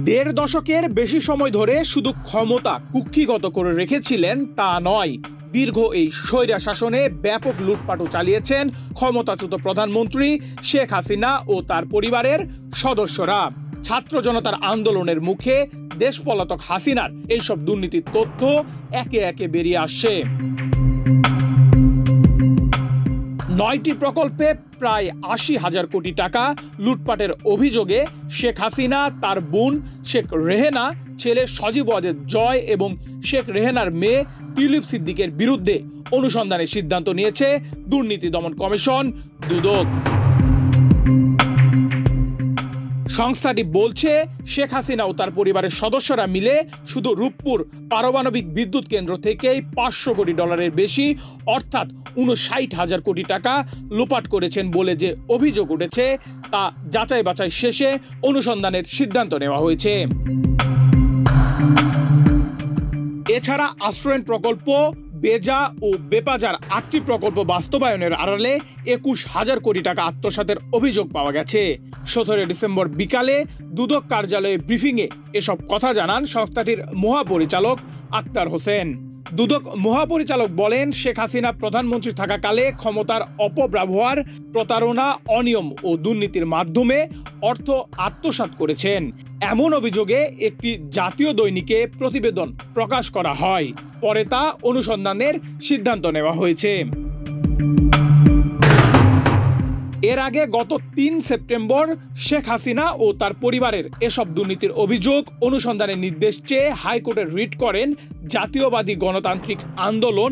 দেড় দশকের বেশি সময় ধরে শুধু ক্ষমতা কুক্ষিগত করে রেখেছিলেন তা নয়, দীর্ঘ এই স্বৈরা শাসনে ব্যাপক লুটপাটও চালিয়েছেন ক্ষমতাচ্যুত প্রধানমন্ত্রী শেখ হাসিনা ও তার পরিবারের সদস্যরা। ছাত্র জনতার আন্দোলনের মুখে দেশপলাতক হাসিনার এইসব দুর্নীতির তথ্য একে একে বেরিয়ে আসছে। 9টি প্রকল্পে প্রায় ৮০,০০০ কোটি টাকা লুটপাটের অভিযোগে শেখ হাসিনা, তার বোন শেখ রেহেনা, ছেলে সজীব ওয়াজেদ জয় এবং শেখ রেহেনার মেয়ে টিউলিপ সিদ্দিকের বিরুদ্ধে অনুসন্ধানের সিদ্ধান্ত নিয়েছে দুর্নীতি দমন কমিশন দুদক। সংস্থাটি বলছে, শেখ হাসিনা ও তার পরিবারের সদস্যরা মিলে শুধু রূপপুর পারমাণবিক বিদ্যুৎ কেন্দ্র থেকেই $500 কোটি বেশি অর্থাৎ ৫৯,০০০ কোটি টাকা লোপাট করেছেন বলে যে অভিযোগ উঠেছে তা যাচাই বাছাই শেষে অনুসন্ধানের সিদ্ধান্ত নেওয়া হয়েছে। এছাড়া আশ্রয়ণ প্রকল্প, বেজা ও বেপাজার 8টি প্রকল্প বাস্তবায়নের আড়ালে ২১,০০০ কোটি টাকা আত্মসাতের অভিযোগ পাওয়া গেছে। ১৭ ডিসেম্বর বিকালে দুদক কার্যালয়ে ব্রিফিংয়ে এসব কথা জানান সংস্থাটির মহাপরিচালক আক্তার হোসেন। দুদক মহাপরিচালক বলেন, শেখ হাসিনা প্রধানমন্ত্রী থাকাকালে ক্ষমতার অপব্যবহার, প্রতারণা, অনিয়ম ও দুর্নীতির মাধ্যমে অর্থ আত্মসাৎ করেছেন। এমন অভিযোগে একটি জাতীয় দৈনিকে প্রতিবেদন প্রকাশ করা হয়। পরে তা অনুসন্ধানের সিদ্ধান্ত নেওয়া হয়েছে। এর আগে গত ৩ সেপ্টেম্বর শেখ হাসিনা ও তার পরিবারের এসব দুর্নীতির অভিযোগ অনুসন্ধানের নির্দেশ চেয়ে হাইকোর্টে রিট করেন জাতীয়বাদী গণতান্ত্রিক আন্দোলন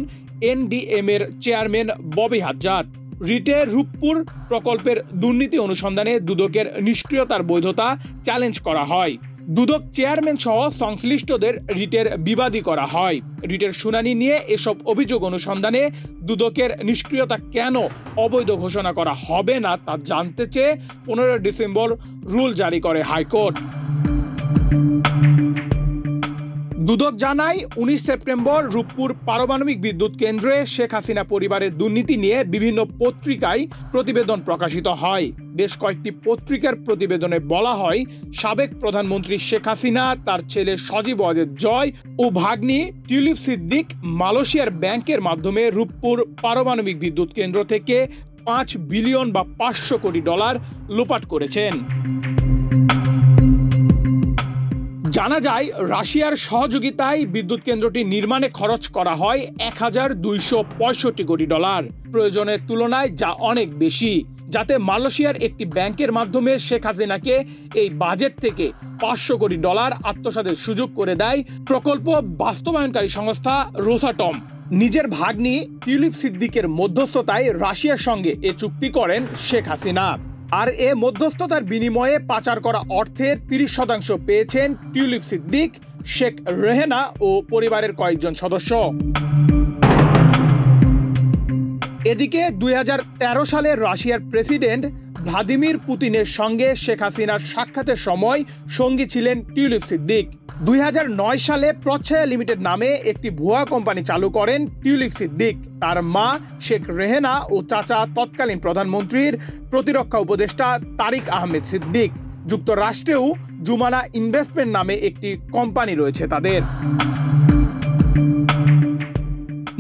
NDM এর চেয়ারম্যান ববি হাজ্জাদ। রিটে রূপপুর প্রকল্পের দুর্নীতি অনুসন্ধানে দুদকের নিষ্ক্রিয়তার বৈধতা চ্যালেঞ্জ করা হয়। দুদক চেয়ারম্যান সহ সংশ্লিষ্টদের রিটের বিবাদী করা হয়। রিটের শুনানি নিয়ে এসব অভিযোগ অনুসন্ধানে দুদকের নিষ্ক্রিয়তা কেন অবৈধ ঘোষণা করা হবে না তা জানতে চেয়ে 15 ডিসেম্বর রুল জারি করে হাইকোর্ট। দুদক জানায়, 19 সেপ্টেম্বর রূপপুর পারমাণবিক বিদ্যুৎ কেন্দ্রে শেখ হাসিনা পরিবারের দুর্নীতি নিয়ে বিভিন্ন পত্রিকায় প্রতিবেদন প্রকাশিত হয়। বেশ কয়েকটি পত্রিকার প্রতিবেদনে বলা হয়, সাবেক প্রধানমন্ত্রী শেখ হাসিনা, তার ছেলে সজীব ওয়াজেদ জয় ও ভাগ্নি টিউলিপ সিদ্দিক মালয়েশিয়ার ব্যাংকের মাধ্যমে রূপপুর পারমাণবিক বিদ্যুৎ কেন্দ্র থেকে $5 বিলিয়ন বা $500 কোটি লোপাট করেছেন। জানা যায়, রাশিয়ার সহযোগিতায় বিদ্যুৎ কেন্দ্রটি নির্মাণে খরচ করা হয় $1,265 কোটি, প্রয়োজনের তুলনায় যা অনেক বেশি, যাতে মালয়েশিয়ার একটি ব্যাংকের মাধ্যমে শেখ হাসিনাকে এই বাজেট থেকে $500 কোটি আত্মসাতের সুযোগ করে দেয় প্রকল্প বাস্তবায়নকারী সংস্থা রোসাটম। নিজের ভাগ্নি টিউলিপ সিদ্দিকের মধ্যস্থতায় রাশিয়ার সঙ্গে এ চুক্তি করেন শেখ হাসিনা। আর এ মধ্যস্থতার বিনিময়ে পাচার করা অর্থের 30% পেয়েছেন টিউলিপ সিদ্দিক, শেখ রেহেনা ও পরিবারের কয়েকজন সদস্য। এদিকে 2013 সালে রাশিয়ার প্রেসিডেন্ট ভ্লাদিমির পুতিনের সঙ্গে শেখ হাসিনার সাক্ষাতের সময় সঙ্গী ছিলেন টিউলিপ সিদ্দিক। 2009 সালে প্রচ্ছায়া লিমিটেড নামে একটি ভুয়া কোম্পানি চালু করেন টিউলিপ সিদ্দিক। তার মা শেখ রেহেনা ও চাচা তৎকালীন প্রধানমন্ত্রীর প্রতিরক্ষা উপদেষ্টা তারিক আহমেদ সিদ্দিক। যুক্তরাষ্ট্রেও জুমানা ইনভেস্টমেন্ট নামে একটি কোম্পানি রয়েছে তাদের।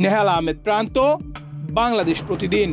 নেহাল আহমেদ প্রান্ত, বাংলাদেশ প্রতিদিন।